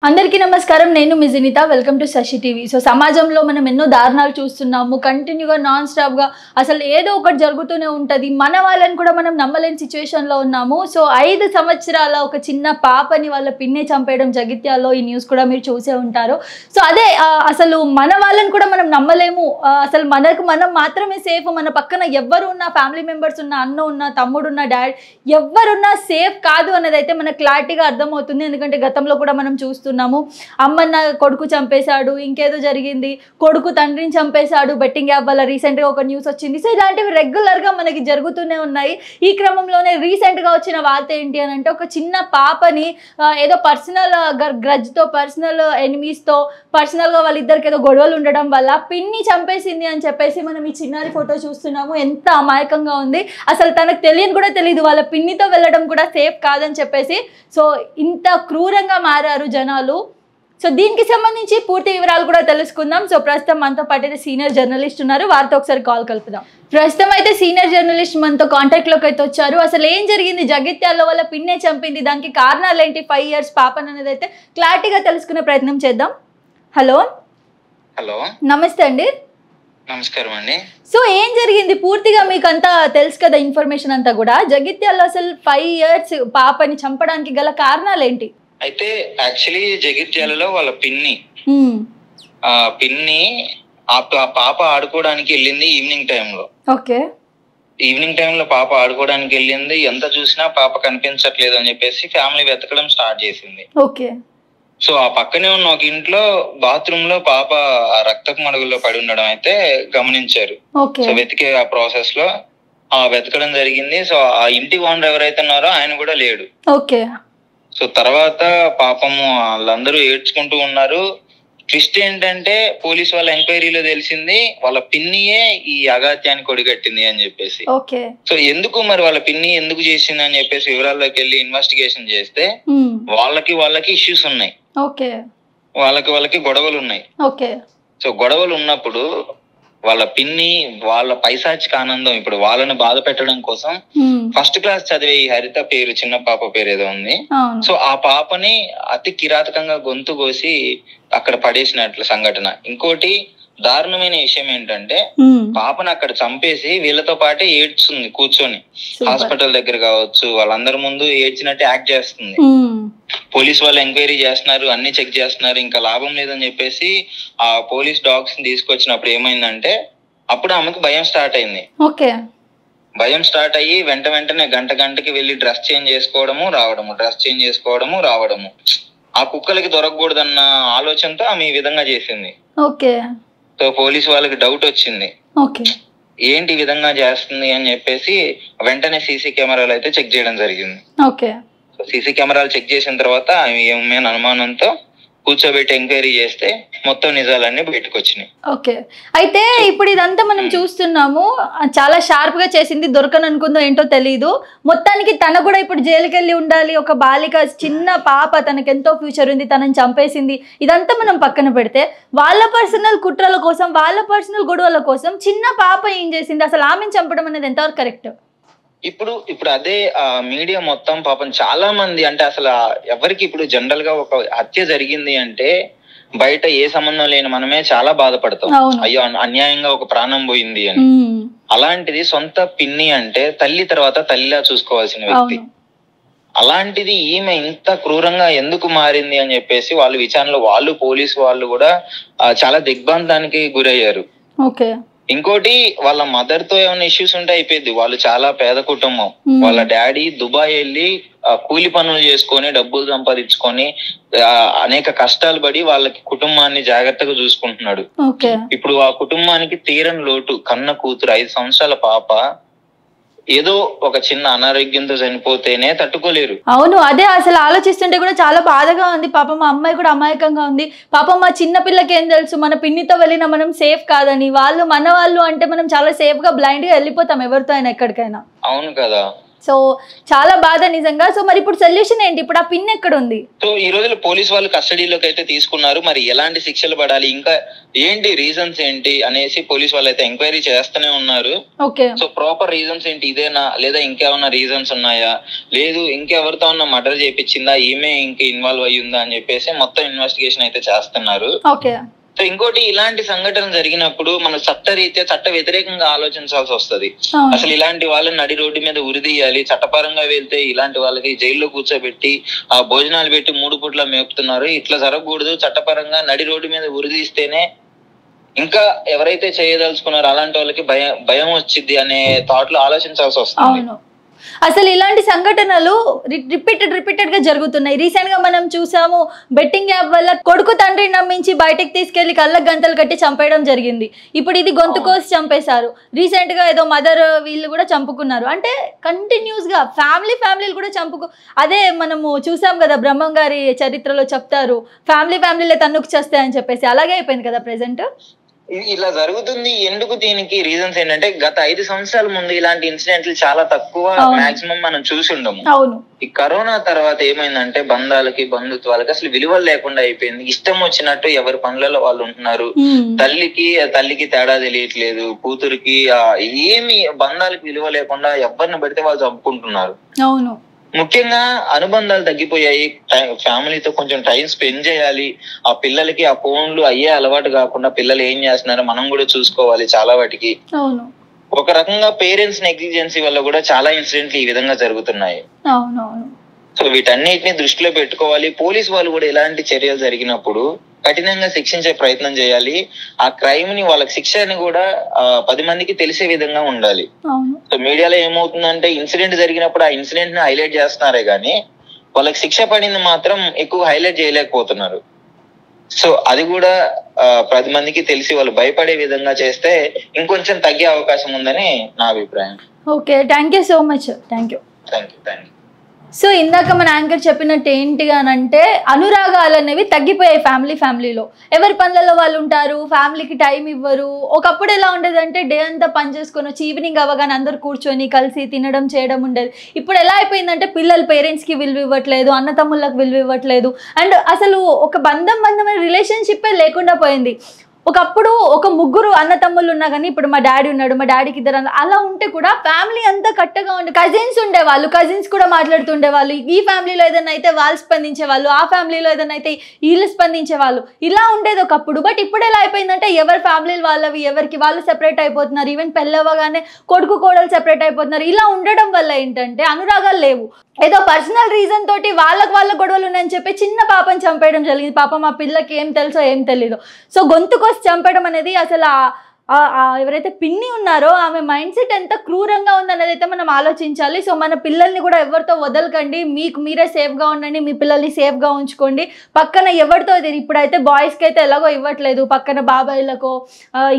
అందరికీ నమస్కారం. నేను మీ Jinitha. Welcome to Sasi TV. So సమాజంలో మనం ఎన్నో దారుణాలు చూస్తున్నాము. కంటిన్యూగా నాన్ స్టాప్గా అసలు ఏదో ఒకటి జరుగుతూనే ఉంటుంది. మన వాళ్ళని కూడా మనం నమ్మలేని సిచ్యువేషన్లో ఉన్నాము. సో 5 సంవత్సరాల ఒక చిన్న పాపని వాళ్ళ పిన్నే చంపేయడం జగిత్యాల్లో. ఈ న్యూస్ కూడా మీరు చూసే ఉంటారు. సో అదే అసలు మన వాళ్ళని కూడా మనం నమ్మలేము. అసలు మనం మాత్రమే సేఫ్. మన పక్కన ఎవ్వరు ఉన్నా, ఫ్యామిలీ మెంబర్స్ ఉన్నా, అన్న ఉన్నా, తమ్ముడు ఉన్నా, డాడీ ఎవరున్నా సేఫ్ కాదు అన్నది అయితే మనకు క్లారిటీగా అర్థమవుతుంది. ఎందుకంటే గతంలో కూడా మనం చూస్తున్నాము. అమ్మన్న కొడుకు చంపేశాడు, ఇంకేదో జరిగింది, కొడుకు తండ్రిని చంపేశాడు బెట్టింగ్ యాప్ వల్ల రీసెంట్గా ఒక న్యూస్ వచ్చింది. సో ఇలాంటివి రెగ్యులర్గా మనకి జరుగుతూనే ఉన్నాయి. ఈ క్రమంలోనే రీసెంట్గా వచ్చిన వార్త ఏంటి అని అంటే, ఒక చిన్న పాపని ఏదో పర్సనల్ గ్రడ్జ్తో, పర్సనల్ ఎనిమీస్తో, పర్సనల్గా వాళ్ళిద్దరికి ఏదో గొడవలు ఉండడం వల్ల పిన్ని చంపేసింది అని చెప్పేసి మనం ఈ చిన్నారి ఫోటో చూస్తున్నాము. ఎంత అమాయకంగా ఉంది. అసలు తనకు తెలియని కూడా తెలియదు వాళ్ళ పిన్నితో వెళ్ళడం కూడా సేఫ్ కాదని చెప్పేసి. సో ఇంత క్రూరంగా మారారు జనాలు. సో దీనికి సంబంధించి పూర్తి వివరాలు కూడా తెలుసుకుందాం. సో ప్రస్తుతం మనతో పాటు అయితే సీనియర్ జర్నలిస్ట్ ఉన్నారు, వారితో ఒకసారి కాల్ కలుపుదాం. ప్రస్తుతం అయితే సీనియర్ జర్నలిస్ట్ మనతో కాంటాక్ట్లోకి అయితే వచ్చారు. అసలు ఏం జరిగింది, జగిత్యాల్లో వాళ్ళ పిన్నే చంపింది, దానికి కారణాలు ఏంటి, 5 years పాపన్ అనేది అయితే క్లారిటీగా తెలుసుకునే ప్రయత్నం చేద్దాం. హలో హలో నమస్తే అండి. నమస్కారం అండి. సో ఏం జరిగింది పూర్తిగా మీకు అంతా తెలుసు కదా, ఇన్ఫర్మేషన్ అంతా కూడా. జగిత్యాల్లో అసలు 5 years పాపని చంపడానికి గల కారణాలు ఏంటి? అయితే యాక్చువల్లీ జగిత్యాలలో వాళ్ళ పిన్ని ఆ పాప ఆడుకోవడానికి వెళ్ళింది ఈవినింగ్ టైంలో. ఓకే. ఈవినింగ్ టైంలో పాప ఆడుకోవడానికి వెళ్ళింది. ఎంత చూసినా పాప కనిపించట్లేదు అని చెప్పేసి ఫ్యామిలీ వెతకడం స్టార్ట్ చేసింది. ఓకే. సో ఆ పక్కనే ఉన్న ఒక ఇంట్లో బాత్రూమ్ లో పాప రక్తపు మడుగులో పడి ఉండడం అయితే గమనించారు. సో వెతికే ఆ ప్రాసెస్ లో వెతకడం జరిగింది. సో ఆ ఇంటి ఓనర్ ఎవరైతే ఉన్నారో ఆయన కూడా లేడు. ఓకే. సో తర్వాత పాపము వాళ్ళందరూ ఏడ్చుకుంటూ ఉన్నారు. ట్విస్ట్ ఏంటంటే పోలీస్ వాళ్ళ ఎంక్వైరీలో తెలిసింది వాళ్ళ పిన్నియే ఈ అఘాత్యానికి ఒడిగట్టింది అని చెప్పేసి. సో ఎందుకు మరి వాళ్ళ పిన్ని ఎందుకు చేసింది అని చెప్పేసి వివరాల్లోకి వెళ్ళి ఇన్వెస్టిగేషన్ చేస్తే వాళ్ళకి ఇష్యూస్ ఉన్నాయి, వాళ్ళకి గొడవలు ఉన్నాయి. సో గొడవలు ఉన్నప్పుడు వాళ్ళ పిన్ని వాళ్ళ పైశాచిక ఆనందం, ఇప్పుడు వాళ్ళని బాధ పెట్టడం కోసం ఫస్ట్ క్లాస్ చదివే ఈ హరిత పేరు, చిన్న పాప పేరు ఏదో ఉంది. సో ఆ పాపని అతి కిరాతకంగా గొంతు కోసి అక్కడ పడేసినట్లు సంఘటన. ఇంకోటి దారుణమైన విషయం ఏంటంటే, పాపను అక్కడ చంపేసి వీళ్ళతో పాటే ఏడ్చుంది కూర్చొని. హాస్పిటల్ దగ్గర కావచ్చు, వాళ్ళందరి ముందు ఏడ్చినట్టు యాక్ట్ చేస్తుంది. పోలీస్ వాళ్ళు ఎంక్వైరీ చేస్తున్నారు, అన్ని చెక్ చేస్తున్నారు, ఇంకా లాభం లేదని చెప్పేసి ఆ పోలీస్ డాగ్స్ ని తీసుకొచ్చినప్పుడు ఏమైందంటే, అప్పుడు ఆమెకు భయం స్టార్ట్ అయింది. భయం స్టార్ట్ అయ్యి వెంటనే గంటకి వెళ్ళి డ్రెస్ చేంజ్ చేసుకోవడము రావడము. ఆ కుక్కలకి దొరకకూడదన్న ఆలోచనతో ఆమె ఈ విధంగా చేసింది. సో పోలీస్ వాళ్ళకి డౌట్ వచ్చింది, ఏంటి ఈ విధంగా చేస్తుంది అని చెప్పేసి వెంటనే సీసీ కెమెరాలు అయితే చెక్ చేయడం జరిగింది. సో సీసీ కెమెరాలు చెక్ చేసిన తర్వాత ఏమైనా అనుమానంతో కూర్చోబెట్టి ఎంక్వైరీ చేస్తే మొత్తం నిజాలన్నీ బయటకు వచ్చినాయి. ఓకే. అయితే ఇప్పుడు ఇదంతా మనం చూస్తున్నాము, చాలా షార్ప్ గా చేసింది, దొరకననుకుందో ఏంటో తెలియదు. మొత్తానికి తన కూడా ఇప్పుడు జైలుకి వెళ్ళి ఉండాలి. ఒక బాలిక, చిన్న పాప, తనకు ఎంతో ఫ్యూచర్ ఉంది, తనని చంపేసింది. ఇదంతా మనం పక్కన పెడితే వాళ్ళ పర్సనల్ కుట్రల కోసం, వాళ్ళ పర్సనల్ గొడవల కోసం చిన్న పాప ఏం చేసింది, అసలు ఆమెను చంపడం అనేది ఎంతవరకు కరెక్ట్? ఇప్పుడు అదే మీడియా మొత్తం పాపం చాలా మంది, అంటే అసలు ఎవరికి ఇప్పుడు జనరల్ గా ఒక హత్య జరిగింది అంటే బయట ఏ సంబంధం లేని మనమే చాలా బాధపడతాం, అయ్యో అన్యాయంగా ఒక ప్రాణం పోయింది అని. అలాంటిది సొంత పిన్ని అంటే తల్లి తర్వాత తల్లిలా చూసుకోవాల్సిన వ్యక్తి. అలాంటిది ఈమె ఇంత క్రూరంగా ఎందుకు మారింది అని చెప్పేసి వాళ్ళు విచారణలో పోలీసు వాళ్ళు కూడా చాలా దిగ్భ్రాంతానికి గురయ్యారు. ఇంకోటి వాళ్ళ మదర్ తో ఏమైనా ఇష్యూస్ ఉంటే అయిపోయింది. వాళ్ళు చాలా పేద కుటుంబం. వాళ్ళ డాడీ దుబాయ్ వెళ్ళి కూలి పనులు చేసుకొని డబ్బులు సంపాదించుకొని అనేక కష్టాలు పడి వాళ్ళకి కుటుంబాన్ని జాగ్రత్తగా చూసుకుంటున్నాడు. ఇప్పుడు ఆ కుటుంబానికి తీరని లోటు, కన్న కూతురు 5 సంవత్సరాల పాప ఏదో ఒక చిన్న అనారోగ్యంతో చనిపోతేనే తట్టుకోలేరు. అవును, అదే అసలు ఆలోచిస్తుంటే కూడా చాలా బాధగా ఉంది. పాపం మా అమ్మాయి కూడా అమాయకంగా ఉంది. పాపం మా చిన్న పిల్లకి ఏం తెలుసు మన పిన్నితో వెళ్ళినా మనం సేఫ్ కాదని. వాళ్ళు మన వాళ్ళు అంటే మనం చాలా సేఫ్ గా బ్లైండ్ గా వెళ్ళిపోతాం ఎవరితో అయినా ఎక్కడికైనా. అవును కదా. సో చాలా బాధ నిజంగా. సో మరి ఇప్పుడు సొల్యూషన్ ఏంటి? ఇప్పుడు ఆ పిన్ ఎక్కడ ఉంది? సో ఈ రోజుల్లో పోలీస్ వాళ్ళు కస్టడీలోకి అయితే తీసుకున్నారు. మరి ఎలాంటి శిక్షలు పడాలి, ఇంకా ఏంటి రీజన్స్ ఏంటి అనేసి పోలీస్ వాళ్ళు అయితే ఎంక్వైరీ చేస్తూనే ఉన్నారు. సో ప్రాపర్ రీజన్స్ ఏంటి, ఇదేనా లేదా ఇంకేమన్నా రీజన్స్ ఉన్నాయా, లేదు ఇంకెవరితో ఉన్న మర్డర్ చేయించిందా, ఈమె ఇంక ఇన్వాల్వ్ అయ్యిందా అని చెప్పేసి మొత్తం ఇన్వెస్టిగేషన్ అయితే చేస్తున్నారు. సో ఇంకోటి, ఇలాంటి సంఘటన జరిగినప్పుడు మన చట్టరీత్యా చట్ట వ్యతిరేకంగా ఆలోచించాల్సి వస్తుంది. అసలు ఇలాంటి వాళ్ళని నడి రోడ్డు మీద ఉరిదీయాలి, చట్టపరంగా వెళ్తే ఇలాంటి వాళ్ళకి జైల్లో కూర్చోబెట్టి ఆ భోజనాలు పెట్టి 3 పూట్ల మేపుతున్నారు, ఇట్లా జరగకూడదు, చట్టపరంగా నడి రోడ్డు మీద ఉరిదీస్తేనే ఇంకా ఎవరైతే చేయదలుచుకున్నారో అలాంటి వాళ్ళకి భయం వచ్చింది అనే థాట్ లో ఆలోచించాల్సి వస్తుంది. అసలు ఇలాంటి సంఘటనలు రిపీటెడ్ గా జరుగుతున్నాయి. రీసెంట్ గా మనం చూసాము, బెట్టింగ్ యాప్ వల్ల కొడుకు తండ్రిని నమ్మించి బయటకు తీసుకెళ్లి కళ్ళకు గంతలు కట్టి చంపేయడం జరిగింది. ఇప్పుడు ఇది గొంతు కోసి చంపేశారు. రీసెంట్ గా ఏదో మదర్ వీళ్ళు కూడా చంపుకున్నారు. అంటే కంటిన్యూస్ గా ఫ్యామిలీలు కూడా అదే మనము చూసాం కదా, బ్రహ్మం గారి చరిత్రలో చెప్తారు, ఫ్యామిలీలే తన్నుకు చేస్తాయని చెప్పేసి. అలాగే అయిపోయింది కదా ప్రెసెంట్. ఇలా జరుగుతుంది. ఎందుకు? దీనికి రీజన్స్ ఏంటంటే గత 5 సంవత్సరాల ముందు ఇలాంటి ఇన్సిడెంట్లు చాలా తక్కువ, మాక్సిమం మనం చూసి ఉండము. ఈ కరోనా తర్వాత ఏమైందంటే బంధాలకి బంధుత్వాలకి అసలు విలువలు లేకుండా అయిపోయింది. ఇష్టం వచ్చినట్టు ఎవరి పనులలో వాళ్ళు ఉంటున్నారు. తల్లికి తేడా తెలియట్లేదు, కూతురికి ఏమి బంధాలకు విలువ లేకుండా ఎవరిని పడితే వాళ్ళు చంపుకుంటున్నారు. ముఖ్యంగా అనుబంధాలు తగ్గిపోయాయి. ఫ్యామిలీతో కొంచెం టైం స్పెండ్ చేయాలి. ఆ పిల్లలకి ఆ ఫోన్లు అయ్యే అలవాటు కాకుండా పిల్లలు ఏం చేస్తున్నారో మనం కూడా చూసుకోవాలి. చాలా వాటికి ఒక రకంగా పేరెంట్స్ నెగ్లిజెన్సీ వల్ల కూడా చాలా ఇన్సిడెంట్లు ఈ విధంగా జరుగుతున్నాయి. సో వీటన్నిటిని దృష్టిలో పెట్టుకోవాలి. పోలీస్ వాళ్ళు కూడా ఎలాంటి చర్యలు జరిగినప్పుడు కఠినంగా శిక్షించే ప్రయత్నం చేయాలి. ఆ క్రైమ్ ని వాళ్ళకి శిక్షని కూడా 10 మందికి తెలిసే విధంగా ఉండాలి. సో మీడియాలో ఏమవుతుందంటే ఇన్సిడెంట్ జరిగినప్పుడు ఆ ఇన్సిడెంట్ ని హైలైట్ చేస్తున్నారే గానీ వాళ్ళకి శిక్ష పడింది మాత్రం ఎక్కువ హైలైట్ చేయలేకపోతున్నారు. సో అది కూడా 10 మందికి తెలిసి వాళ్ళు భయపడే విధంగా చేస్తే ఇంకొంచెం తగ్గే అవకాశం ఉందని నా అభిప్రాయం. Okay, thank you so much. Thank you. So ఇందాక మన యాంకర్ చెప్పినట్టు ఏంటిగానంటే అనురాగాలు అనేవి తగ్గిపోయాయి ఫ్యామిలీలో. ఎవరి పనులలో వాళ్ళు ఉంటారు, ఫ్యామిలీకి టైం ఇవ్వరు. ఒకప్పుడు ఎలా ఉండేదంటే డే అంతా పని చేసుకొని వచ్చి ఈవినింగ్ అవ్వగానే అందరు కూర్చొని కలిసి తినడం చేయడం ఉండేది. ఇప్పుడు ఎలా అయిపోయిందంటే పిల్లలు పేరెంట్స్కి విలువ ఇవ్వట్లేదు, అన్న తమ్ముళ్ళకి విలువ ఇవ్వట్లేదు. అండ్ అసలు ఒక బంధమైన రిలేషన్షిప్పే లేకుండా పోయింది. ఒకప్పుడు ఒక 3 అన్న తమ్ముళ్ళు ఉన్నా కానీ ఇప్పుడు మా డాడీ ఉన్నాడు, మా డాడీకి 2 అలా ఉంటే కూడా ఫ్యామిలీ అంతా కట్టగా ఉండే. కజిన్స్ ఉండేవాళ్ళు, కజిన్స్ కూడా మాట్లాడుతుండేవాళ్ళు. ఈ ఫ్యామిలీలో ఏదైనా అయితే వాళ్ళు స్పందించేవాళ్ళు, ఆ ఫ్యామిలీలో ఏదైనా అయితే వీళ్ళు స్పందించేవాళ్ళు. ఇలా ఉండేది ఒకప్పుడు. బట్ ఇప్పుడు ఎలా అయిపోయిందంటే ఎవరి ఫ్యామిలీలు వాళ్ళవి, ఎవరికి వాళ్ళు సెపరేట్ అయిపోతున్నారు. ఈవెన్ పెళ్ళవగానే కొడుకు కోడలు సెపరేట్ అయిపోతున్నారు. ఇలా ఉండడం వల్ల ఏంటంటే అనురాగాలు లేవు. ఏదో పర్సనల్ రీజన్ తోటి వాళ్ళ గొడవలు ఉన్నాయని చెప్పి చిన్న పాపని చంపేయడం జరిగింది. పాప మా పిల్లకి ఏం తెలుసో ఏం తెలీదు. సో గొంతు కోసి చంపడం అనేది అసలు ఎవరైతే పిన్ని ఉన్నారో ఆమె మైండ్ సెట్ ఎంత క్రూరంగా ఉందనేది అయితే మనం ఆలోచించాలి. సో మన పిల్లల్ని కూడా ఎవరితో వదలకండి, మీరే సేఫ్గా ఉండండి, మీ పిల్లల్ని సేఫ్గా ఉంచుకోండి. పక్కన ఎవరితో ఇప్పుడైతే బాయ్స్కి అయితే ఎలాగో ఇవ్వట్లేదు, పక్కన బాబాయిలకో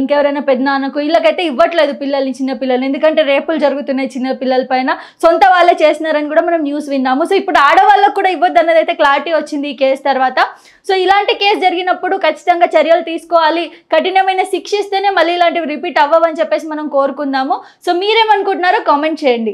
ఇంకెవరైనా పెద్దనాన్నకో వీళ్ళకైతే ఇవ్వట్లేదు చిన్న పిల్లల్ని. ఎందుకంటే రేపులు జరుగుతున్నాయి చిన్న పిల్లల పైన, సొంత వాళ్ళే చేస్తున్నారని కూడా మనం న్యూస్ విన్నాము. సో ఇప్పుడు ఆడవాళ్ళకు కూడా ఇవ్వద్దు అన్నది అయితే క్లారిటీ వచ్చింది ఈ కేసు తర్వాత. సో ఇలాంటి కేసు జరిగినప్పుడు ఖచ్చితంగా చర్యలు తీసుకోవాలి, కఠినమైన శిక్ష ఇస్తేనే మళ్ళీ ఇలాంటివి రిపీట్ అవ్వవని చెప్పేసి మనం కోరుకుందాము. సో మీరేమనుకుంటున్నారో కామెంట్ చేయండి.